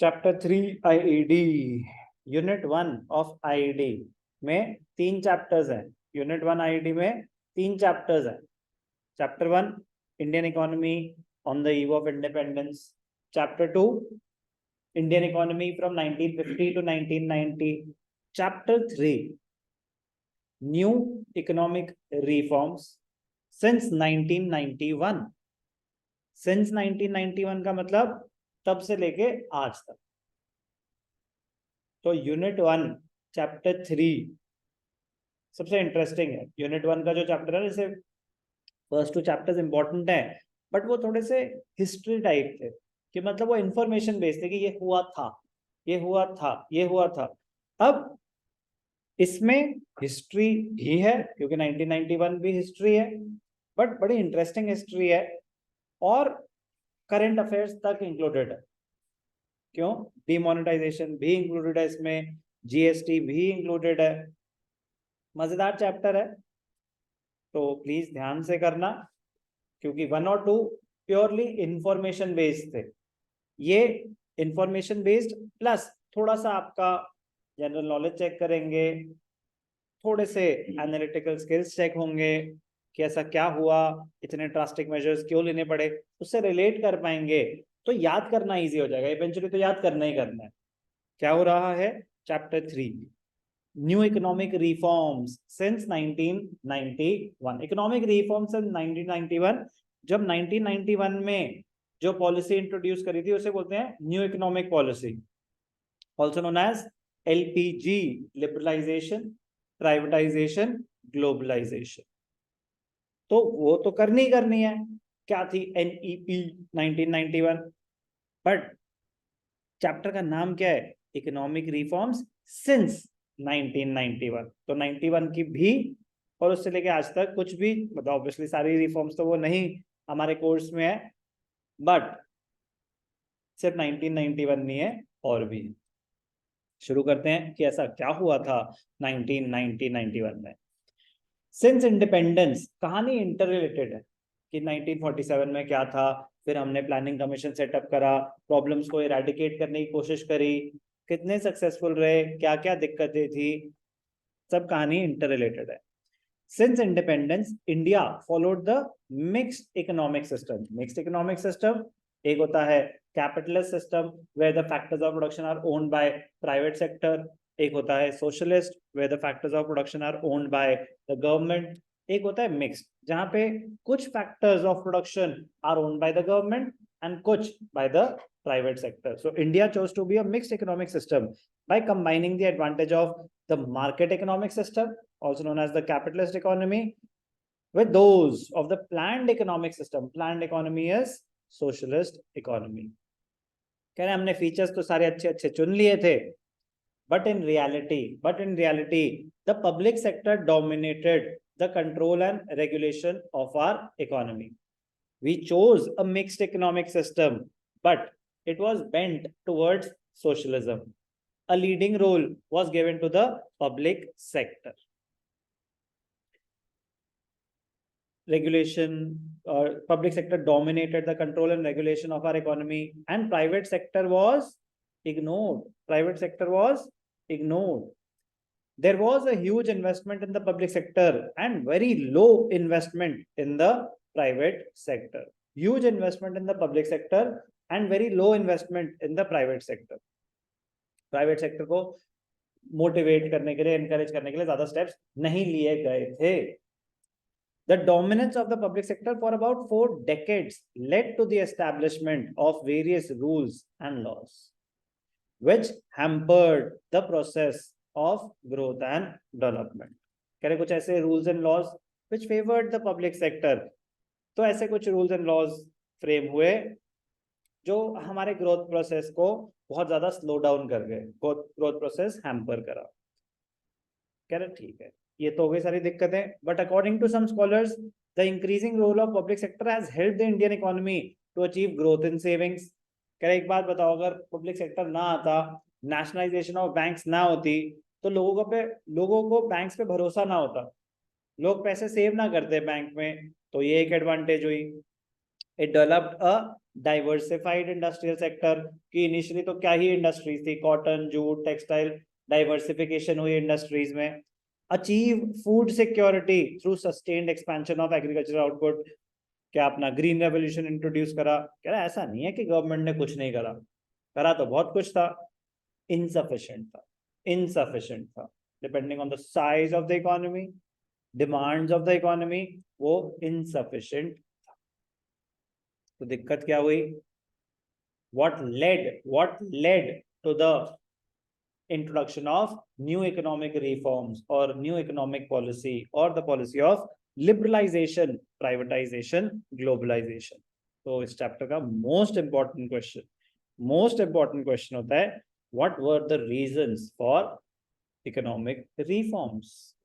Chapter 3 IED unit 1 of IED में 3 chapters हैं। Unit 1 IED में 3 चैप्टर्स हैं। Chapter 1 Indian economy on the eve of independence, chapter 2 Indian economy from 1950 to 1990, चैप्टर 3 new economic reforms since 1991। Since 1991 का मतलब तब से लेके आज तक। तो यूनिट 1 चैप्टर 3 सबसे इंटरेस्टिंग है। यूनिट 1 का जो चैप्टर है, जैसे फर्स्ट 2 चैप्टर्स इंपॉर्टेंट है, बट वो थोड़े से हिस्ट्री टाइप थे, कि मतलब वो इंफॉर्मेशन बेस्ड थे कि ये हुआ था, ये हुआ था, ये हुआ था। अब इसमें हिस्ट्री भी है, क्योंकि 1991 भी हिस्ट्री है, बट बड़ी इंटरेस्टिंग हिस्ट्री है और करंट अफेयर्स तक इंक्लूडेड है। क्यों? डिमोनेटाइजेशन भी इंक्लूडेड है इसमें, जीएसटी भी इंक्लूडेड है। मजेदार चैप्टर है, तो प्लीज ध्यान से करना, क्योंकि 1 और 2 प्योरली इंफॉर्मेशन बेस्ड थे। ये इंफॉर्मेशन बेस्ड प्लस थोड़ा सा आपका जनरल नॉलेज चेक करेंगे, थोड़े से एनालिटिकल स्किल्स चेक होंगे कि ऐसा क्या हुआ, इतने ड्रास्टिक मेजर्स क्यों लेने पड़े, उससे रिलेट कर पाएंगे तो याद करना इजी हो जाएगा। इवेंचुअली तो याद करना ही करना है। क्या हो रहा है? Chapter 3 new economic reforms since 1991। Economic reforms since 1991। जब 1991 में जो पॉलिसी इंट्रोड्यूस करी थी उसे बोलते हैं new economic policy, also known as LPG, liberalisation, privatisation, globalisation. तो वो तो करनी करनी है। क्या थी? एनईपी 1991। बट चैप्टर का नाम क्या है? Economic reforms since 1991। तो 91 की भी और उससे लेके आज तक कुछ भी, मतलब ऑब्वियसली सारी रिफॉर्म्स तो वो नहीं हमारे कोर्स में है, बट सिर्फ 1991 नहीं है, और भी। शुरू करते हैं कि ऐसा क्या हुआ था 1991 में। सिंस इंडिपेंडेंस, कहानी इंटर रिलेटेड है कि 1947 में क्या था, फिर हमने प्लानिंग कमीशन सेटअप करा, प्रॉब्लम्स को इरेडिकेट करने की कोशिश करी, कितने सक्सेसफुल रहे, क्या क्या दिक्कतें थी, सब कहानी इंटर रिलेटेड है। Since independence India followed the mixed economic system. Mixed economic system, एक होता है capitalist system where the factors of production are owned by private sector, एक होता है socialist where the factors of production are owned by the government, एक होता है mixed जहां पे कुछ factors of production are owned by the government and कुछ by the private sector. So India chose to be a mixed economic system by combining the advantage of the market economic system, also known as the capitalist economy, with those of the planned economic system. Planned economy is socialist economy. कह रहे हमने features तो सारे अच्छे अच्छे चुन लिए थे, but in reality the public sector dominated the control and regulation of our economy. We chose a mixed economic system, but it was bent towards socialism. A leading role was given to the public sector. Regulation or public sector dominated the control and regulation of our economy, and private sector was ignored. Private sector was ignored. There was a huge investment in the public sector and very low investment in the private sector. Huge investment in the public sector and very low investment in the private sector. Private sector को motivate करने के लिए, encourage करने के लिए ज्यादा steps नहीं लिए गए थे. The dominance of the public sector for about 4 decades led to the establishment of various rules and laws, which hampered the process of growth and development. कह रहे कुछ ऐसे rules and laws which favored the public sector. तो ऐसे कुछ rules and laws frame हुए जो हमारे ग्रोथ प्रोसेस को बहुत ज्यादा स्लो डाउन कर गए, ग्रोथ प्रोसेस हैम्पर करा. कह रहे ठीक है, ये तो हो गई सारी दिक्कतें, but according to some scholars the increasing role of public sector has helped the Indian economy to achieve growth in savings. कह रहे एक बात बताओ, अगर पब्लिक सेक्टर ना आता, नेशनलाइजेशन ऑफ बैंक्स ना होती, तो लोगों को बैंक्स पे भरोसा ना होता, लोग पैसे सेव ना करते बैंक में, तो ये एक एडवांटेज हुई. It developed a diversified industrial sector की इनिशियली तो क्या ही इंडस्ट्रीज थी, कॉटन, जूट, टेक्सटाइल, डाइवर्सिफिकेशन हुई इंडस्ट्रीज में. Achieve food security through sustained expansion of agriculture output. क्या अपना ग्रीन रेवोल्यूशन इंट्रोड्यूस करा. कह रहा ऐसा नहीं है कि गवर्नमेंट ने कुछ नहीं करा, करा तो बहुत कुछ था, इनसफिशिएंट था, इनसफिशिएंट था. Depending on the size of the economy, demands of the economy, वो इनसफिशिएंट. तो दिक्कत क्या हुई? what led to the introduction of new economic reforms or new economic policy or the policy of liberalization, privatization, globalization. तो इस chapter का most important question होता है, what were the reasons for economic reforms?